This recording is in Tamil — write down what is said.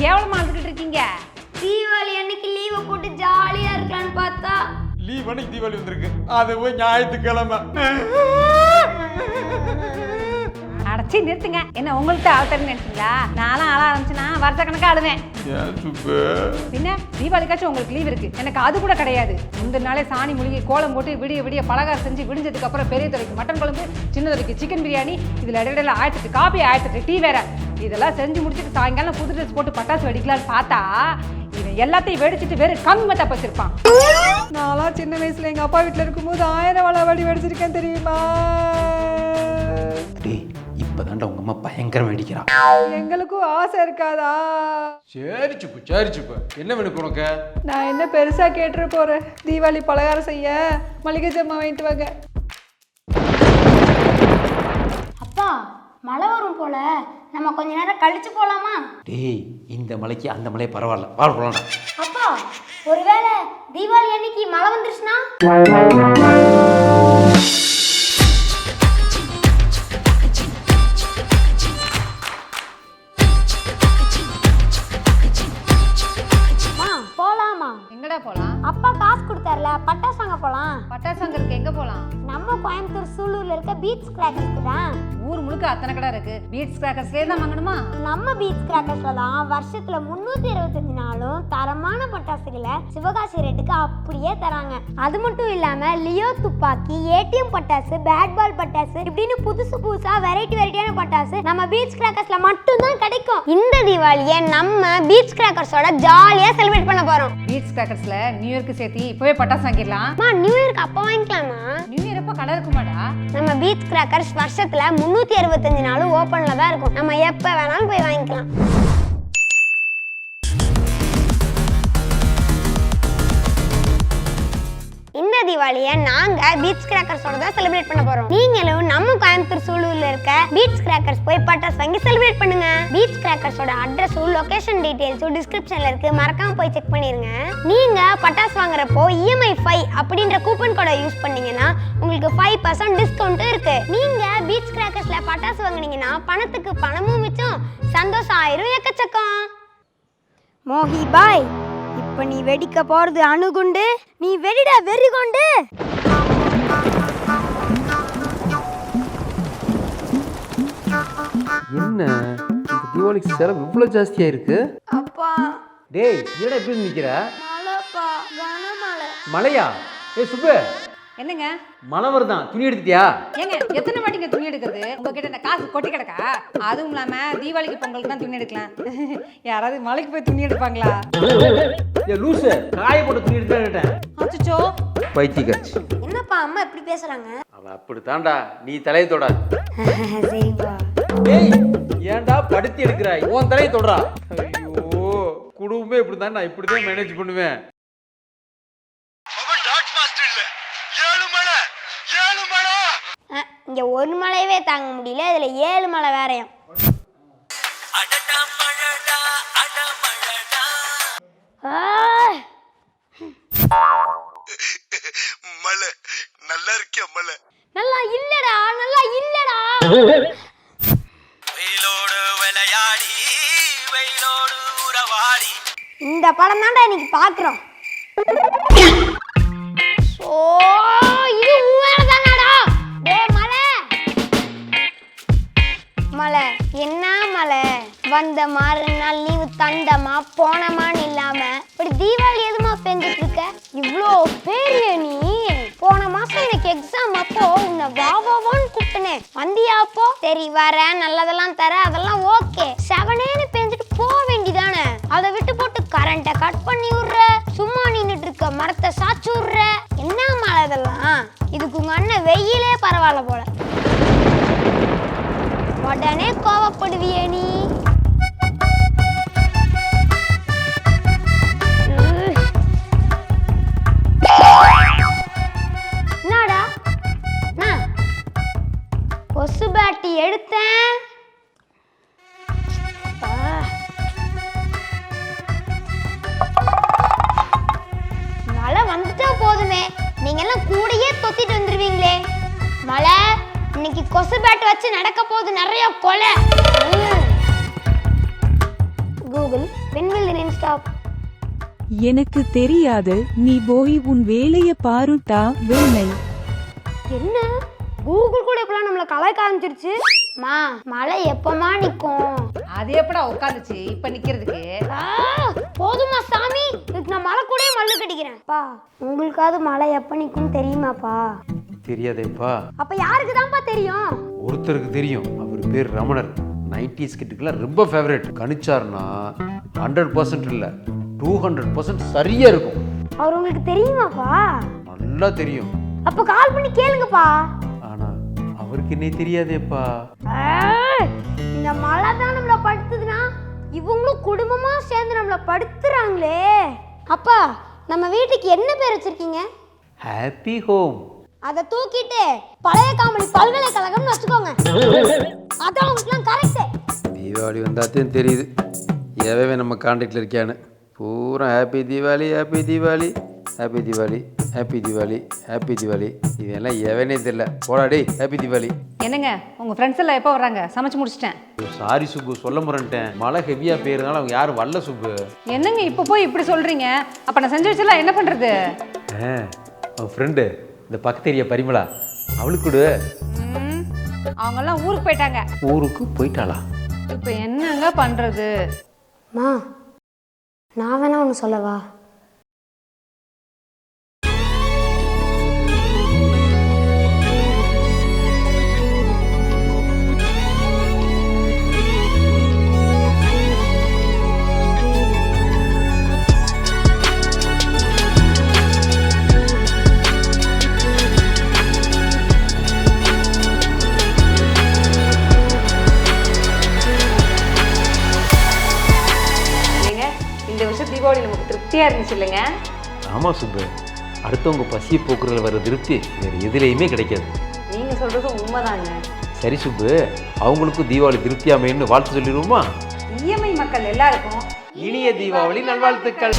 கேவலமா அழுதுகிட்டு இருக்கீங்க? தீபாவளி அன்னைக்கு லீவை போட்டு ஜாலியா இருக்கலாம்னு பார்த்தா லீவ் அன்னைக்கு தீபாவளி வந்திருக்கு, அது போய் ஞாயிற்றுக்கிழமை. அடைச்சி நிறுத்துங்க. என்ன உங்கள்கிட்ட ஆழ்த்தன்னு நினைச்சீங்களா? நான்லாம் ஆள ஆரம்பிச்சுன்னா வருஷ கணக்கா ஆடுவேன். பின்ன தீபாவளிக்காச்சும் உங்களுக்கு லீவ் இருக்கு, எனக்கு அது கூட கிடையாது. முந்தின நாளே சாணி முழுகி கோலம் போட்டு விடிய விடிய பலகாரம் செஞ்சு விடிஞ்சதுக்கு அப்புறம் பெரிய துறைக்கு மட்டன் குழம்பு, சின்ன துறைக்கு சிக்கன் பிரியாணி, இதுல இடையில 1008 காபி 1008 டீ வேற. இதெல்லாம் செஞ்சு முடிச்சுட்டு சாயங்காலம் புது ட்ரெஸ் போட்டு பட்டாசு வெடிக்கலான்னு பார்த்தா இவன் எல்லாத்தையும் வெடிச்சிட்டு வேறு கம்மிமத்தா வச்சிருப்பான். நான்லாம் சின்ன வயசுல எங்க அப்பா வீட்டுல இருக்கும்போது 1000 வளவடி வெடிச்சிருக்கேன் தெரியுமா? இப்பதான்டா உங்க அம்மா பயங்கரம் வெடிக்கிறா. எங்களுக்கும் ஆசை இருக்காதா? சரி சுப்பு, என்ன வேணும் உனக்கு? நான் என்ன பெருசா கேட்டுற போறேன். தீபாவளி பலகாரம் செய்ய மளிகை ஜாமான் வாங்கிட்டு வாங்க. அப்பா மழை வரும் போல, நம்ம கொஞ்ச நேரம் கழிச்சு போலாமா? டேய், இந்த மலைக்கு அந்த மலை பரவாயில்ல, வா போலாம். அப்பா ஒருவேளை தீபாவளி அன்னைக்கு மழை வந்துருச்சுன்னா? போலாமா? எங்கடா போலாம்? அப்பா காசு கொடுத்தாருல, பட்டாசு வாங்க போலாம். பட்டாசு வாங்கறதுக்கு எங்க போலாம்? நம்ம கோயம்புத்தூர் சூலூர்ல இருக்க பீச் கிராக்கர்ஸ்க்கு தான். ஊர் முழுக்க அத்தனை கடை இருக்கு, பீச் கிராக்கர்ஸ்லயே தான் வாங்கணுமா? நம்ம பீச் கிராக்கர்ஸ்ல தான் வருஷத்துல 325 நாளும் தரமான பட்டாசுகளை சிவகாசி ரேட்டுக்கு அப்படியே தராங்க. அது மட்டும் இல்லாம லியோ துப்பாக்கி, ஏடிஎம் பட்டாசு, பேட் பால் பட்டாசு இப்படின்னு புதுசா வெரைட்டியான பட்டாசு நம்ம பீச் கிராக்கர்ஸ்ல மட்டும் தான் கிடைக்கும். இந்த தீபாவளியை நம்ம பீச் கிராக்கர்ஸோட ஜாலியா செலிப்ரேட் பண்ண போறோம். பீச் கிராக்கர்ஸ்ல நியூ இயர்க்கு சேர்த்து இப்பவே பட்டாசு வாங்கிடலாம். நியூ இயர்க்கு அப்ப வாங்கிக்கலாமா? நியூ இயர் அப்ப கடை இருக்குமாடா? நம்ம பீச் கிராக்கர்ஸ் வருஷத்துல 365 நாளும் ஓபன்ல தான் இருக்கும். நம்ம எப்ப வேணாலும் போய் வாங்கிக்கலாம். இந்த தீபாவளியை நாங்க பீச் கிராக்கர்ஸோட தான் செலிப்ரேட் பண்ண போறோம். நீங்களும் நம்ம கோயம்புத்தூர் சூலூர்ல இருக்க பீச் கிராக்கர்ஸ் போய் பட்டாசு வாங்கி செலிப்ரேட் பண்ணுங்க. பீச் கிராக்கர்ஸோட அட்ரஸும் லொகேஷன் டீடைல்ஸும் டிஸ்கிரிப்ஷன்ல இருக்கு, மறக்காம போய் செக் பண்ணிருங்க. நீங்க பட்டாசு வாங்குறப்போ EMI 5 அப்படின்ற கூப்பன் கோடை யூஸ் பண்ணீங்கன்னா உங்களுக்கு 5% டிஸ்கவுண்ட் இருக்கு. நீங்க பீச் கிராக்கர்ஸ்ல பட்டாசு வாங்குனீங்கன்னா பணத்துக்கு பணமும் மிச்சம், சந்தோஷம் ஆயிரும் எக்கச்சக்கம். மோஹி பாய், இப்ப நீ வெடிக்க போறது அணுகுண்டு, நீ வெடிடா வெறிகொண்டு. என்ன இந்த தீபாவளிக்கு செலவு இவ்வளவு ஜாஸ்தியா இருக்கு? அப்பா டேய், என்னடா இப்படி நிக்கிற? மழைப்பா, கனமழை. மழையா? ஏய் சுப்பு, என்னங்க மழை வருதான், துணி எடுத்துட்டியா? ஏங்க எத்தனை வாட்டிங்க துணி எடுக்கிறது? உங்ககிட்ட இந்த காசு கொட்டி கிடக்கா? அதுவும் இல்லாம தீபாவளிக்கு பொங்கலுக்கு தான் துணி எடுக்கலாம். யாராவது மலைக்கு போய் துணி எடுப்பாங்களா? ஏய் லூசு, காய போட்டு துணி எடுத்துட்டேன். அச்சச்சோ, பைத்தியக்காரச்சி. என்னப்பா அம்மா இப்படி பேசுறாங்க? அவ அப்படித்தான்டா, நீ தலையை தொடாத. சரிப்பா. டேய், ஏன்டா படுத்தி எடுக்கறாய்? உன் தலையை தொடுறா. ஐயோ, குடும்பமே இப்படிதான், நான் இப்படிதான் மேனேஜ் பண்ணுவேன். இங்க ஒரு மழையவே தாங்க முடியல, இதுல 7 மழை வேறையும். மலை நல்லா இருக்கியா? மலை நல்லா இல்லடா, நல்லா இல்லடா. வெயிலோடு விளையாடி வெயிலோடு உறவாடி. இந்த படம் தான்டா இன்னைக்கு பாக்குறோம். ஓ, இது உண்மைதானடா? டேய் மலை, மலை என்ன மலை? வந்த மறுநாள் லீவு தந்தமா போனமான்னு இல்லாம இப்படி தீபாவளி எதுமா பெஞ்சிட்டு இருக்க? இவ்வளோ பெரிய நீ போன மாசம் எனக்கு எக்ஸாம் அப்போ உன்னை வாவான்னு கூப்பிட்டனே, வந்தியா? அப்போ சரி வரேன், நல்லதெல்லாம் தர, அதெல்லாம் ஓகே. 7 பெஞ்சிட்டு போக வேண்டிதானே? அதை விட்டு போட்டு கரண்ட்டை கட் பண்ணி விடுற, சும்மா நின்றுட்டு இருக்க மரத்தை சாச்சு விடுற. என்ன மழை இதெல்லாம்? இதுக்கு உங்க அண்ணன் வெயிலே பரவாயில்ல போல. உடனே கோவப்படுவியே நீ. என்னடா கொசு பேட்டி எடுத்தேன். மழை வந்துட்டா போதுமே, நீங்க எல்லாம் கூடயே தொத்திட்டு வந்துருவீங்களே. மழை இன்னைக்கு கொசு பேட் வச்சு நடக்க போகுது, நிறைய கொலை. Google, when will the rain stop? எனக்கு தெரியாது, நீ போய் உன் வேலைய பாருடா வெண்ணை. என்ன கூகுள் கூட இப்பலாம் நம்மள கலாய்க்க ஆரம்பிச்சிருச்சு. மா மழை எப்பமா நிக்கும்? அது எப்படா உட்காந்துச்சு இப்ப நிக்கிறதுக்கு? போதுமா சாமி, இதுக்கு நான் மழை கூடயே மல்லு கட்டிக்கிறேன். பா உங்களுக்காவது மழை எப்ப நிக்கும் தெரியுமாப்பா? தெரியாதேப்பா. அப்ப யாருக்கு தான்ப்பா தெரியும்? ஒருத்தருக்கு தெரியும். அவர் பேர் ரமணர். 90s கிட்டுக்கெல்லாம் ரொம்ப ஃபேவரட். கணிச்சார்னா 100% இல்லை 200% சரியா இருக்கும். அவர் உங்களுக்கு தெரியுமாப்பா? நல்லா தெரியும். அப்ப கால் பண்ணி கேளுங்கப்பா. ஆனா அவருக்கு என்ன தெரியாதேப்பா. இந்த மழை தான் நம்மள படுத்துதுன்னா இவங்களும் குடும்பமா சேர்ந்து நம்மள படுத்துறாங்களே. அப்பா நம்ம வீட்டுக்கு என்ன பேர் வச்சிருக்கீங்க? Happy home. அதை தூக்கிட்டு பழைய காமெடி பல்கலைக்கழகம்னு வச்சுக்கோங்க. அதான் உங்களுக்குலாம் கரெக்ட். தீபாவளி வந்தாத்தையும் தெரியுது எவே நம்ம கான்டாக்டில் இருக்கியான்னு. பூரா happy Deepavali happy Deepavali happy Deepavali happy Deepavali happy Deepavali. இதெல்லாம் எவனே தெரியல. போடாடி ஹாப்பி தீபாவளி. என்னங்க உங்க ஃப்ரெண்ட்ஸ் எல்லாம் எப்போ வர்றாங்க? சமைச்சு முடிச்சிட்டேன். சாரி சுப்பு, சொல்ல முறன்ட்டேன். மழை ஹெவியாக பெய்யறதுனால அவங்க யாரும் வரல சுப்பு. என்னங்க இப்போ போய் இப்படி சொல்றீங்க? அப்ப நான் செஞ்சு வச்சலாம் என்ன பண்றது? அவன் ஃப்ரெண்டு இந்த பக்கத்து ஏரியா பரிமளா, அவளுக்கு கொடு. அவங்கெல்லாம் ஊருக்கு போயிட்டாங்க. ஊருக்கு போயிட்டாளா? இப்போ என்னங்க பண்றது? மா நான் வேணா ஒன்று சொல்லவா? இந்த வருஷம் தீபாவளி நமக்கு திருப்தியா இருந்துச்சு இல்லைங்க? ஆமா சுப்பு, அடுத்தவங்க பசியை போக்குறதுல வர திருப்தி வேறு எதுலேயுமே கிடைக்காது. நீங்க சொல்றது உண்மைதாங்க. சரி சுப்பு, அவங்களுக்கும் தீபாவளி திருப்தியாமைன்னு வாழ்த்து சொல்லிடுவோமா? EMI மக்கள் எல்லாருக்கும் இனிய தீபாவளி நல்வாழ்த்துக்கள்.